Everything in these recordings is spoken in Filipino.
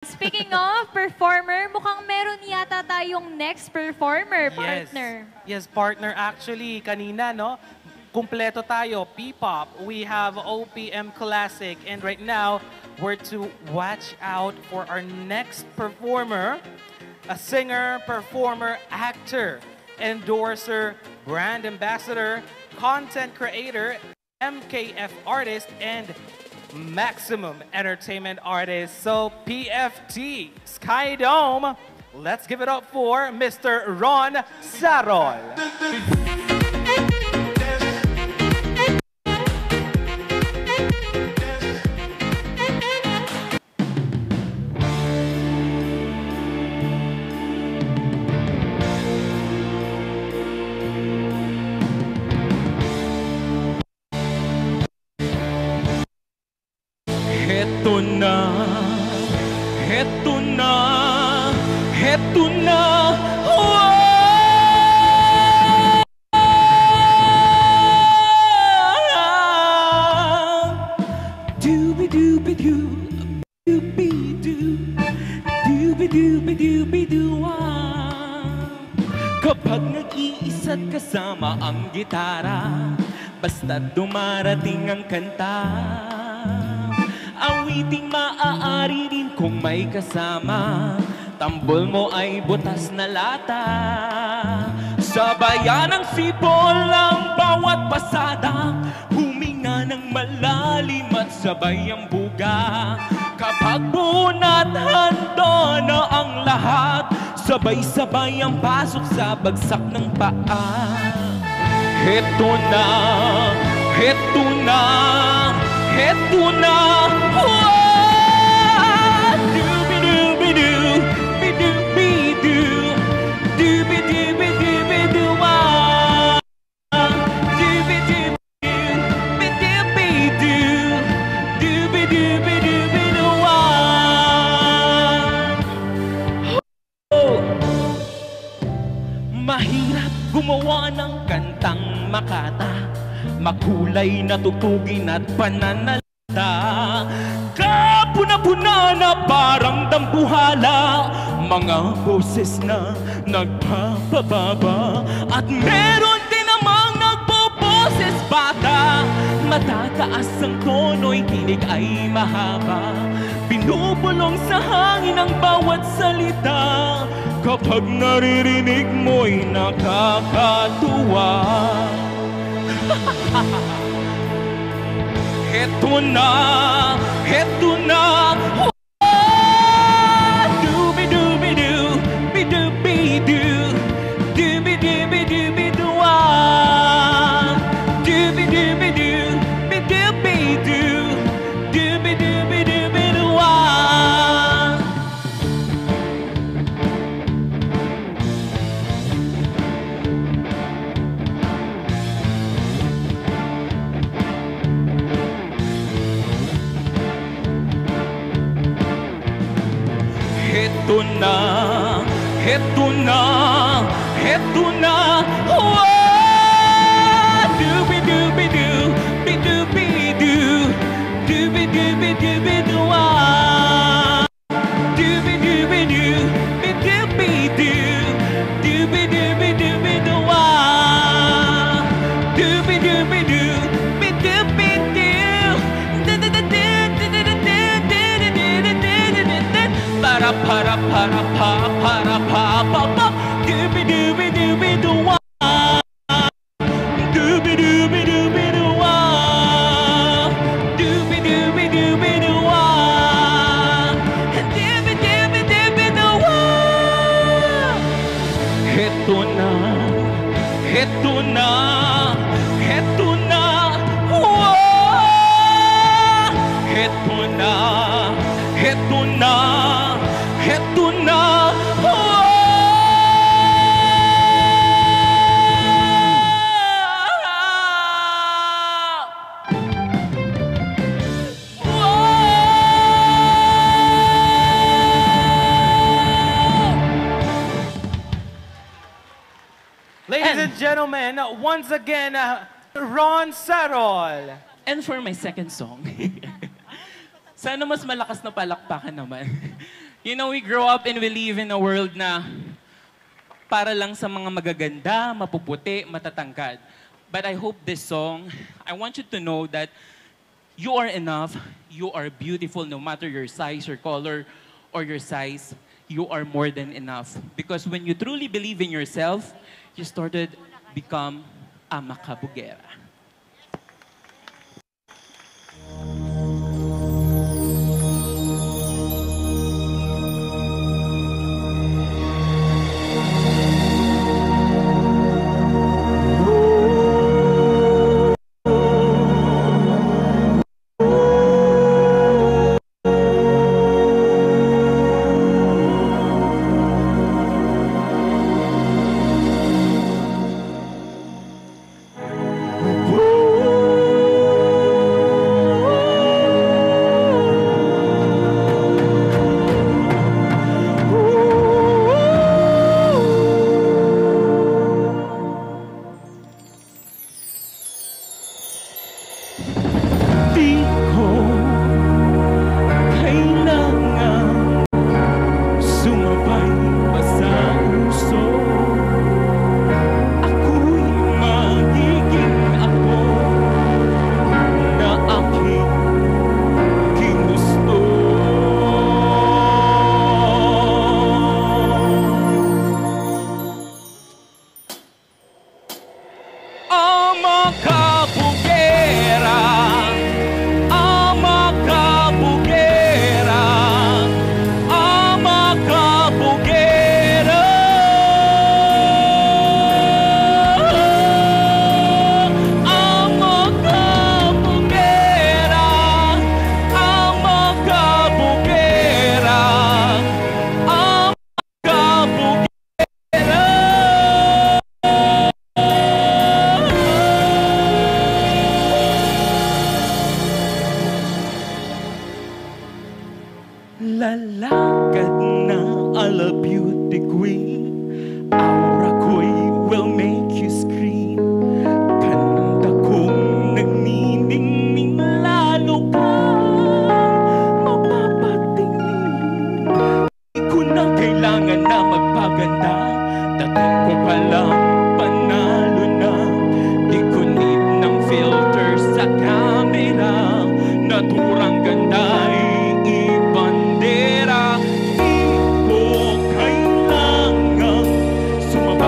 Speaking of performer, mukhang meron yata tayong next performer, partner. Yes, partner. Actually, kanina, no? Kumpleto tayo. P-pop. We have OPM Classic. And right now, we're to watch out for our next performer. A singer, performer, actor, endorser, brand ambassador, content creator, MKF artist, and maximum entertainment artist. So PFT Sky Dome, let's give it up for Mr. Ron Sarol. Heto na, heto na, heto na, Dooby-dooby-doo, dooby-doo, dooby-dooby-dooby-doo. Kapag nag-iisa't kasama ang gitara, basta dumarating ang kanta, awiting maaari rin kung may kasama, tambol mo ay butas na lata. Sabayan ng sipol ang bawat pasada, huminga ng malalim at sabay ang buga. Kapag buna't handa na ang lahat, sabay-sabay ang pasok sa bagsak ng paa. Heto na, heto na, heto na, dooby-dooby-doo, bi-dooby-doo, dooby-dooby-dooby-doo, dooby-dooby-doo, bi-dooby-doo, dooby-dooby-dooby-doo. Mahirap gumawa ng kantang makata, makulay na tutugin at pananalita, kapuna-puna na parang dambuhala, mga boses na nagpapababa, at meron din namang nagboboses bata. Matataas ang tono'y tinig ay mahaba, binubulong sa hangin ang bawat salita. Kapag naririnig mo'y nakakatuwa. Heto na, heto na, dooby-dooby-doo, bi-dooby-doo, dooby-dooby-dooby-doo, dooby-dooby-doo, bi-dooby-doo, dooby-dooby-dooby-doo. Heto na, heto na, heto na, dooby-dooby-doo, bi-dooby-doo, dooby-dooby-dooby-doo, dooby-dooby-doo, bi-dooby-doo, dooby-dooby-dooby-doo, dooby-dooby-doo, bi-dooby-doo, para para para pa para pa pa pa, dooby dooby dooby doo, dooby dooby dooby doo, dooby dooby dooby doo, dooby dooby dooby doo. Heto na, heto na, heto na, heto na, heto na, heto na, Ladies and gentlemen, once again, Ron Sarol. And for my second song, sana mas malakas na palakpakan naman. You know, we grow up and we live in a world na para lang sa mga magaganda, mapuputi, matatangkad. But I hope this song, I want you to know that you are enough, you are beautiful no matter your size, your color, or your size. You are more than enough. Because when you truly believe in yourself, you started become a makabugera. Di ko kailangan sumabay pa sa uso. Ako'y magiging ako na aking ginusto. Ang makabugera, ang makabugera, ang makabugera, ang makabugera, ang makabugera, ang makabugera. Lalakad na ala beauty queen, aura ko'y will make you scream. Kanta kong nagniningning, lalo kang mapapatingin. Di ko na kailangan na magpaganda, dating ko palang panalo na. Di ko need ng filter sa camera, naturang ganda'y ibandera. Di ko kailangan sumabay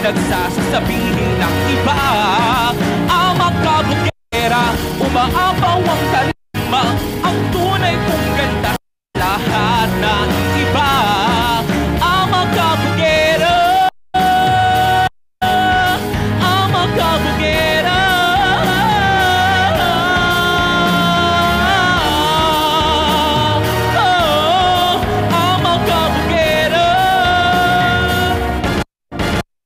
nagsasasabihin ng iba. Ang makabugera, umaapaw ang karisma, ang tunay kong ganda sa lahat ng iba. Ang makabugera, ang makabugera. Ang makabugera,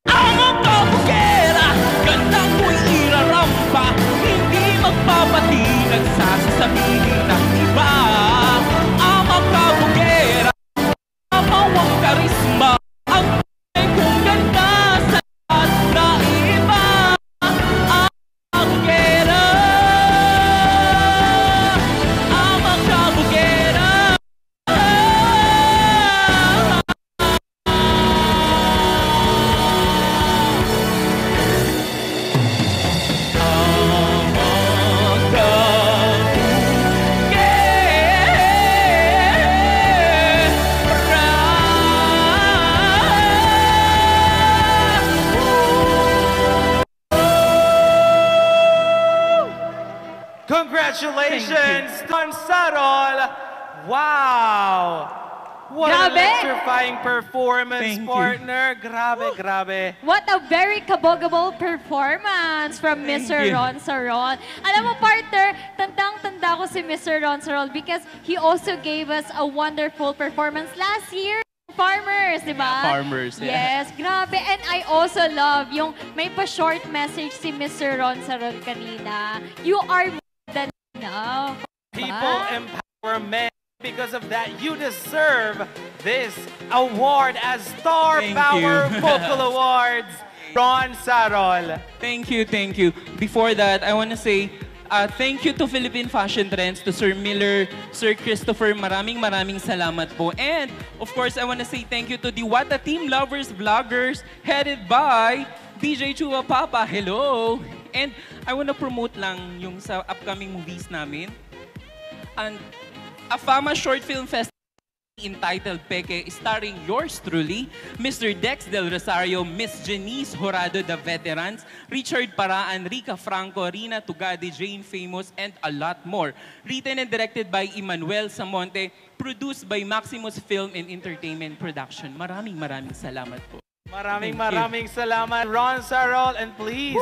ang makabugera, ganda ko'y irarampa, hindi magpapati, nagsasasabihin ng iba. Ang makabugera, mawang karisma, ang tunay kong ganda sa lahat na iba. Ang makabugera, ang makabugera. Congratulations, Ron Sarol! Wow! What an Grabe! electrifying performance, Thank you. partner. Grabe, grabe. What a very kabogable performance from Thank Mr. you. Ron Sarol. Alam mo, partner, tandang-tanda ko si Mr. Ron Sarol because he also gave us a wonderful performance last year. Farmers, di ba? Yeah, Farmers, yeah. Yes, grabe. And I also love yung may pa-short message si Mr. Ron Sarol kanina. You are more than enough. People empowerment. Because of that, you deserve this award as Star Thank Power you. Vocal Awards. Ron Sarol. Thank you, thank you. Before that, I want to say thank you to Philippine Fashion Trends, to Sir Miller, Sir Christopher. Maraming salamat po. And, of course, I want to say thank you to the Wata Team Lovers Vloggers headed by DJ Chua Papa. Hello! And I want to promote lang yung sa upcoming movies namin. And a Fama Short Film Festival entitled Peke, starring yours truly, Mr. Dex Del Rosario, Miss Janice Horado, The Veterans, Richard Paraan, Rica Franco, Rina Tugadi, Jane Famous, and a lot more. Written and directed by Emmanuel Samonte, produced by Maximus Film and Entertainment Production. Maraming salamat po. Maraming salamat, Ron Sarol. And please,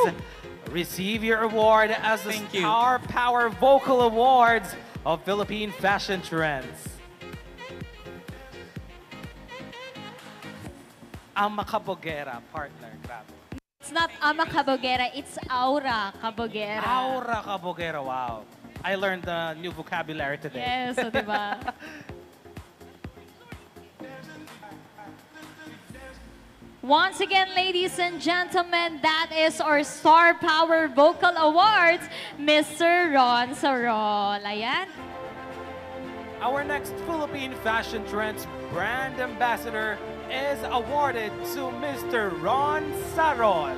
receive your award as the Thank you. Star Power Vocal Awards of Philippine Fashion Trends. Ang makabogera, partner. Grabe. It's not Ama Kabogera, it's Aura Kabogera. Aura kabogera, wow. I learned a new vocabulary today. Yes, so diba? Once again, ladies and gentlemen, that is our Star Power Vocal Awards, Mr. Ron Sarol. Ayan. Our next Philippine Fashion Trends brand ambassador is awarded to Mr. Ron Sarol.